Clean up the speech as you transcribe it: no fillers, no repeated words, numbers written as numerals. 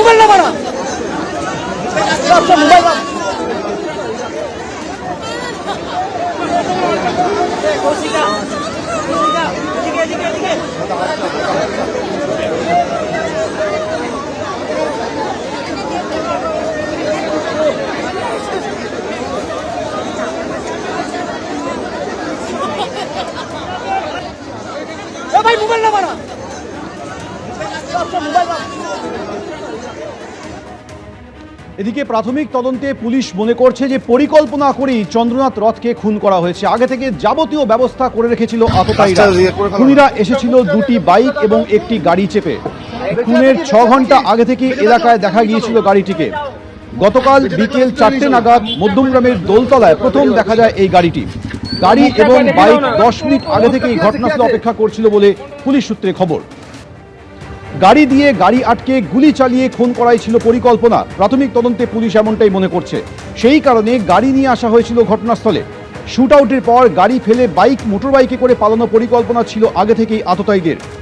Mobile না মারা mobile ভাই মোবাইল না মারা এদিকে প্রাথমিক তদন্তে পুলিশ মনে করছে যে পরিকল্পনা করেই চন্দ্রনাথ রথকে খুন করা হয়েছে। আগে থেকে যাবতীয় ব্যবস্থা করে রেখেছিল আততায়ীরা। খুনিরা এসেছিল দুটি বাইক এবং একটি গাড়ি চেপে। খুনের 6 ঘন্টা আগে থেকে এলাকায় দেখা গিয়েছিল গাড়িটিকে। গতকাল বিকেল 4টে নাগাদ মধ্যমগ্রামের দোলতলায় প্রথম দেখা যায় এই গাড়িটি। গাড়ি এবং বাইক 10 মিনিট আগে থেকেই ঘটনাস্থলে অপেক্ষা করছিল বলে পুলিশ সূত্রে খবর। গাড়ি দিয়ে গাড়ি আটকে গুলি চালিয়ে খুন করাই ছিল পরিকল্পনা। প্রাথমিক তদন্তে পুলিশ এমনটাই মনে করছে। সেই কারণে গাড়ি নিয়ে আসা হয়েছিল ঘটনাস্থলে। শুট আউটের পর গাড়ি ফেলে মোটর বাইকে করে পালানোর পরিকল্পনা ছিল আগে থেকেই আততায়ীদের।